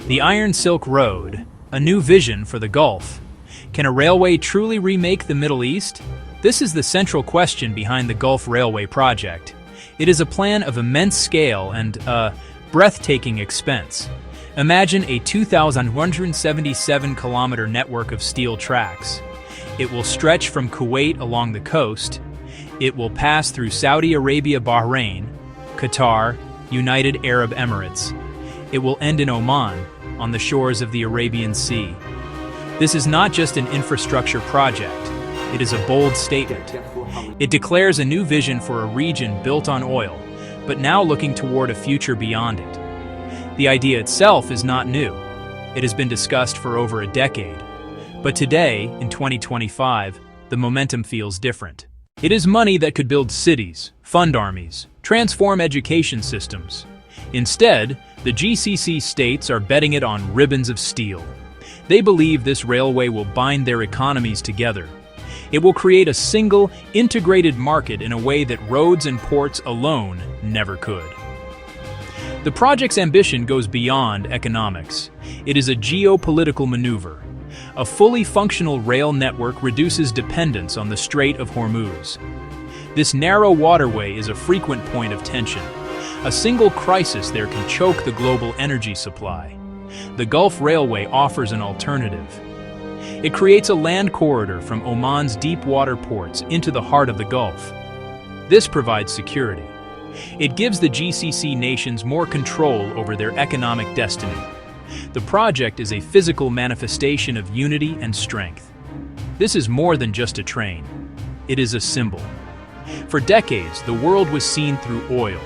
The Iron Silk Road, a new vision for the Gulf. Can a railway truly remake the Middle East? This is the central question behind the Gulf Railway project. It is a plan of immense scale and breathtaking expense. Imagine a 2,177-kilometer network of steel tracks. It will stretch from Kuwait along the coast. It will pass through Saudi Arabia, Bahrain, Qatar, United Arab Emirates. It will end in Oman, on the shores of the Arabian Sea. This is not just an infrastructure project. It is a bold statement. It declares a new vision for a region built on oil, but now looking toward a future beyond it. The idea itself is not new. It has been discussed for over a decade. But today, in 2025, the momentum feels different. It is money that could build cities, fund armies, transform education systems. Instead, the GCC states are betting it on ribbons of steel. They believe this railway will bind their economies together. It will create a single, integrated market in a way that roads and ports alone never could. The project's ambition goes beyond economics. It is a geopolitical maneuver. A fully functional rail network reduces dependence on the Strait of Hormuz. This narrow waterway is a frequent point of tension. A single crisis there can choke the global energy supply. The Gulf Railway offers an alternative. It creates a land corridor from Oman's deep water ports into the heart of the Gulf. This provides security. It gives the GCC nations more control over their economic destiny. The project is a physical manifestation of unity and strength. This is more than just a train. It is a symbol. For decades, the world was seen through oil.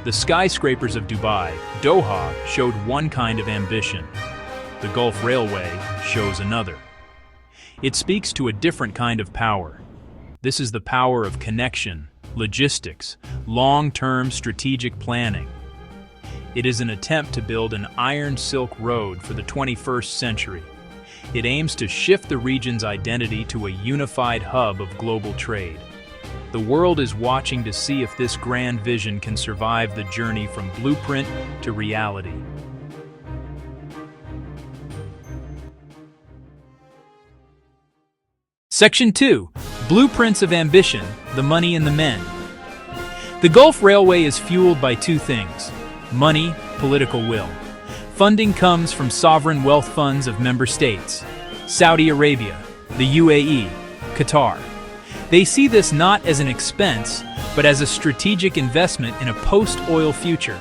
The skyscrapers of Dubai, Doha, showed one kind of ambition. The Gulf Railway shows another. It speaks to a different kind of power. This is the power of connection, logistics, long-term strategic planning. It is an attempt to build an iron silk road for the 21st century. It aims to shift the region's identity to a unified hub of global trade. The world is watching to see if this grand vision can survive the journey from blueprint to reality. Section 2. Blueprints of Ambition, the Money and the Men. The Gulf Railway is fueled by two things: money, political will. Funding comes from sovereign wealth funds of member states, Saudi Arabia, the UAE, Qatar. They see this not as an expense, but as a strategic investment in a post-oil future.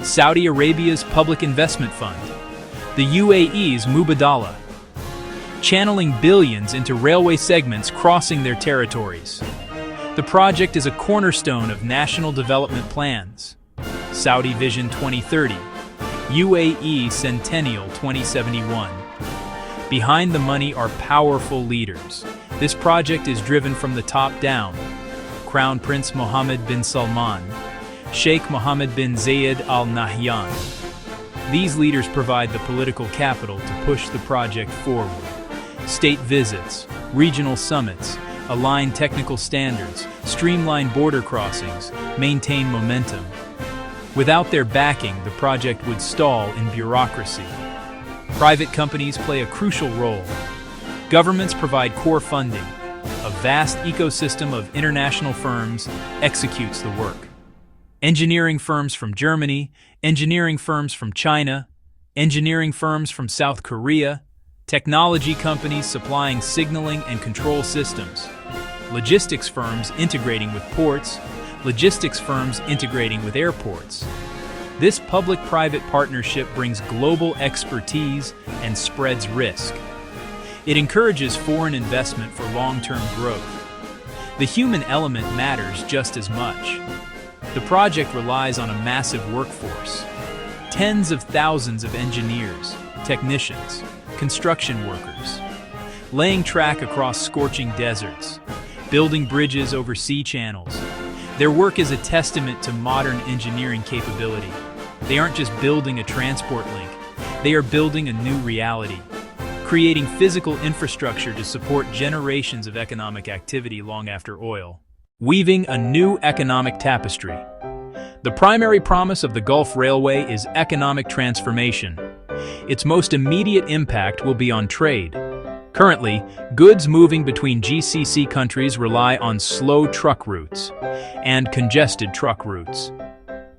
Saudi Arabia's Public Investment Fund, the UAE's Mubadala, channeling billions into railway segments crossing their territories. The project is a cornerstone of national development plans. Saudi Vision 2030, UAE Centennial 2071. Behind the money are powerful leaders. This project is driven from the top down. Crown Prince Mohammed bin Salman, Sheikh Mohammed bin Zayed Al Nahyan. These leaders provide the political capital to push the project forward. State visits, regional summits, align technical standards, streamline border crossings, maintain momentum. Without their backing, the project would stall in bureaucracy. Private companies play a crucial role. Governments provide core funding. A vast ecosystem of international firms executes the work. Engineering firms from Germany, engineering firms from China, engineering firms from South Korea, technology companies supplying signaling and control systems, logistics firms integrating with ports, logistics firms integrating with airports. This public-private partnership brings global expertise and spreads risk. It encourages foreign investment for long-term growth. The human element matters just as much. The project relies on a massive workforce. Tens of thousands of engineers, technicians, construction workers, laying track across scorching deserts, building bridges over sea channels. Their work is a testament to modern engineering capability. They aren't just building a transport link, they are building a new reality, creating physical infrastructure to support generations of economic activity long after oil. Weaving a new economic tapestry. The primary promise of the Gulf Railway is economic transformation. Its most immediate impact will be on trade. Currently, goods moving between GCC countries rely on slow truck routes and congested truck routes.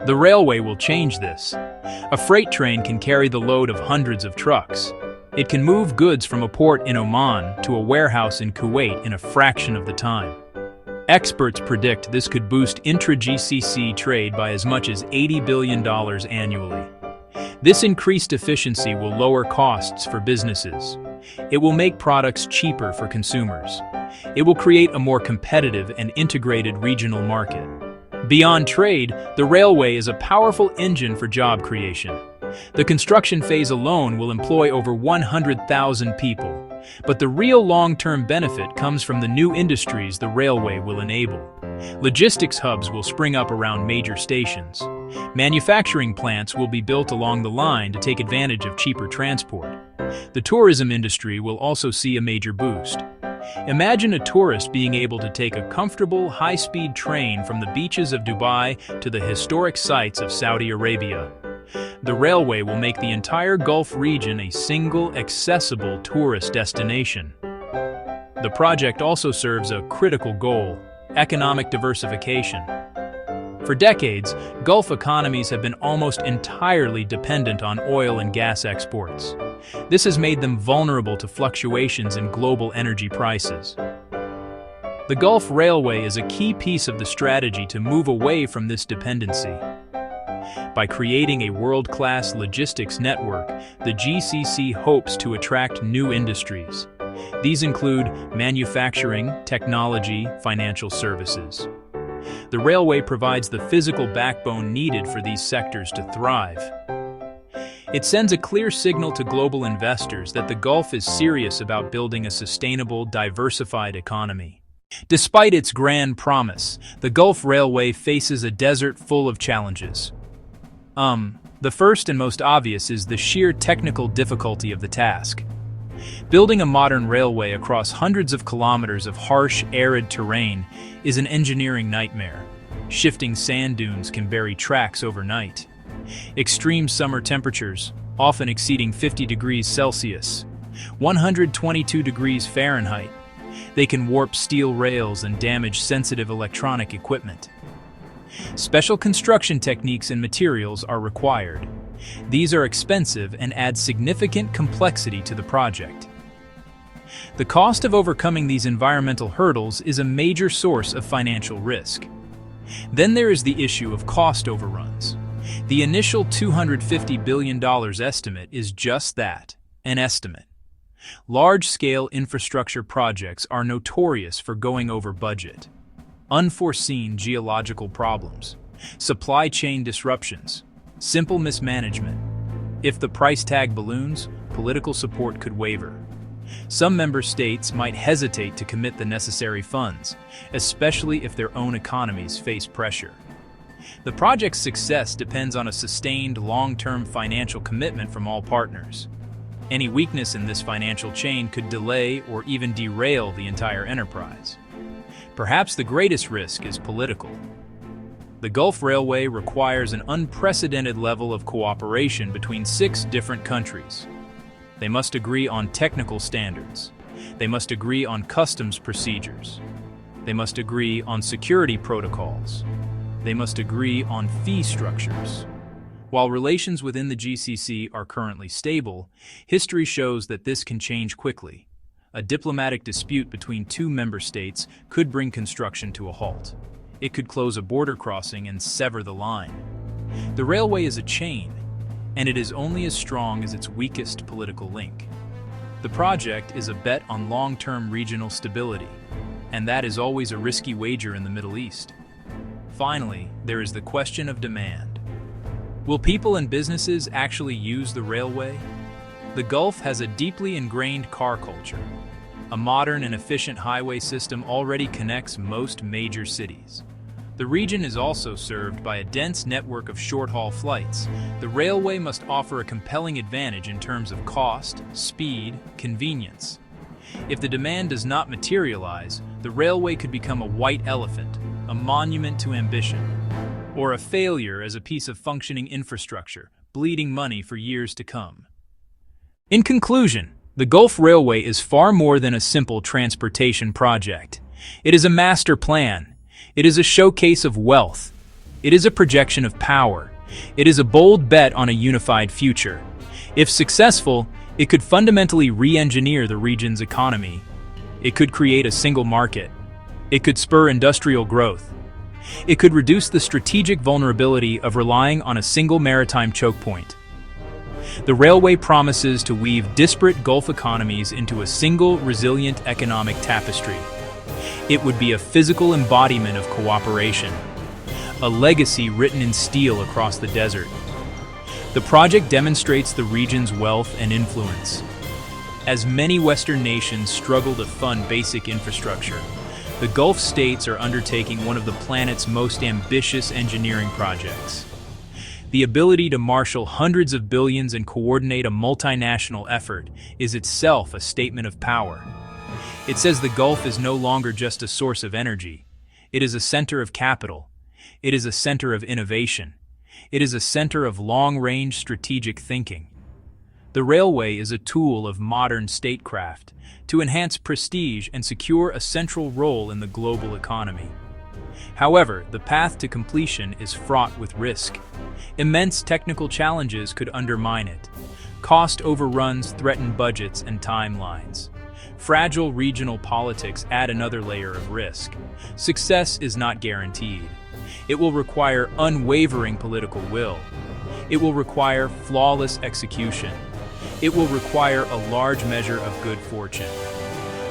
The railway will change this. A freight train can carry the load of hundreds of trucks. It can move goods from a port in Oman to a warehouse in Kuwait in a fraction of the time. Experts predict this could boost intra-GCC trade by as much as $80 billion annually. This increased efficiency will lower costs for businesses. It will make products cheaper for consumers. It will create a more competitive and integrated regional market. Beyond trade, the railway is a powerful engine for job creation. The construction phase alone will employ over 100,000 people. But the real long-term benefit comes from the new industries the railway will enable. Logistics hubs will spring up around major stations. Manufacturing plants will be built along the line to take advantage of cheaper transport. The tourism industry will also see a major boost. Imagine a tourist being able to take a comfortable, high-speed train from the beaches of Dubai to the historic sites of Saudi Arabia. The railway will make the entire Gulf region a single, accessible tourist destination. The project also serves a critical goal: economic diversification. For decades, Gulf economies have been almost entirely dependent on oil and gas exports. This has made them vulnerable to fluctuations in global energy prices. The Gulf Railway is a key piece of the strategy to move away from this dependency. By creating a world-class logistics network, the GCC hopes to attract new industries. These include manufacturing, technology, financial services. The railway provides the physical backbone needed for these sectors to thrive. It sends a clear signal to global investors that the Gulf is serious about building a sustainable, diversified economy. Despite its grand promise, the Gulf Railway faces a desert full of challenges. The first and most obvious is the sheer technical difficulty of the task. Building a modern railway across hundreds of kilometers of harsh, arid terrain is an engineering nightmare. Shifting sand dunes can bury tracks overnight. Extreme summer temperatures, often exceeding 50 degrees Celsius, 122 degrees Fahrenheit, they can warp steel rails and damage sensitive electronic equipment. Special construction techniques and materials are required. These are expensive and add significant complexity to the project. The cost of overcoming these environmental hurdles is a major source of financial risk. Then there is the issue of cost overruns. The initial $250 billion estimate is just that, an estimate. Large-scale infrastructure projects are notorious for going over budget. Unforeseen geological problems, supply chain disruptions, simple mismanagement. If the price tag balloons, political support could waver. Some member states might hesitate to commit the necessary funds, especially if their own economies face pressure. The project's success depends on a sustained, long-term financial commitment from all partners. Any weakness in this financial chain could delay or even derail the entire enterprise. Perhaps the greatest risk is political. The Gulf Railway requires an unprecedented level of cooperation between 6 different countries. They must agree on technical standards. They must agree on customs procedures. They must agree on security protocols. They must agree on fee structures. While relations within the GCC are currently stable, history shows that this can change quickly. A diplomatic dispute between 2 member states could bring construction to a halt. It could close a border crossing and sever the line. The railway is a chain, and it is only as strong as its weakest political link. The project is a bet on long-term regional stability, and that is always a risky wager in the Middle East. Finally, there is the question of demand. Will people and businesses actually use the railway? The Gulf has a deeply ingrained car culture. A modern and efficient highway system already connects most major cities. The region is also served by a dense network of short-haul flights. The railway must offer a compelling advantage in terms of cost, speed, convenience. If the demand does not materialize, the railway could become a white elephant, a monument to ambition, or a failure as a piece of functioning infrastructure, bleeding money for years to come. In conclusion, the Gulf Railway is far more than a simple transportation project. It is a master plan. It is a showcase of wealth. It is a projection of power. It is a bold bet on a unified future. If successful, it could fundamentally re-engineer the region's economy. It could create a single market. It could spur industrial growth. It could reduce the strategic vulnerability of relying on a single maritime choke point. The railway promises to weave disparate Gulf economies into a single, resilient economic tapestry. It would be a physical embodiment of cooperation, a legacy written in steel across the desert. The project demonstrates the region's wealth and influence. As many Western nations struggle to fund basic infrastructure, the Gulf states are undertaking one of the planet's most ambitious engineering projects. The ability to marshal hundreds of billions and coordinate a multinational effort is itself a statement of power. It says the Gulf is no longer just a source of energy. It is a center of capital. It is a center of innovation. It is a center of long-range strategic thinking. The railway is a tool of modern statecraft to enhance prestige and secure a central role in the global economy. However, the path to completion is fraught with risk. Immense technical challenges could undermine it. Cost overruns threaten budgets and timelines. Fragile regional politics add another layer of risk. Success is not guaranteed. It will require unwavering political will. It will require flawless execution. It will require a large measure of good fortune.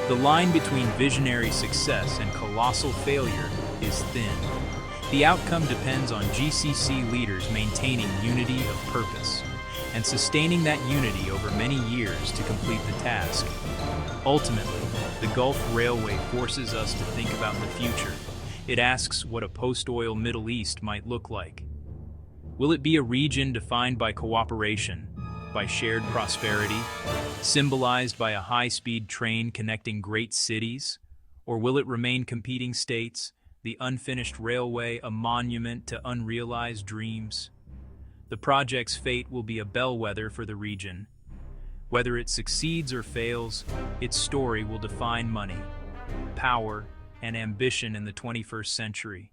The line between visionary success and colossal failure is thin. The outcome depends on GCC leaders maintaining unity of purpose and sustaining that unity over many years to complete the task. Ultimately, the Gulf Railway forces us to think about the future. It asks what a post-oil Middle East might look like. Will it be a region defined by cooperation, by shared prosperity, symbolized by a high-speed train connecting great cities? Or will it remain competing states, the unfinished railway a monument to unrealized dreams? The project's fate will be a bellwether for the region. Whether it succeeds or fails, its story will define money, power, and ambition in the 21st century.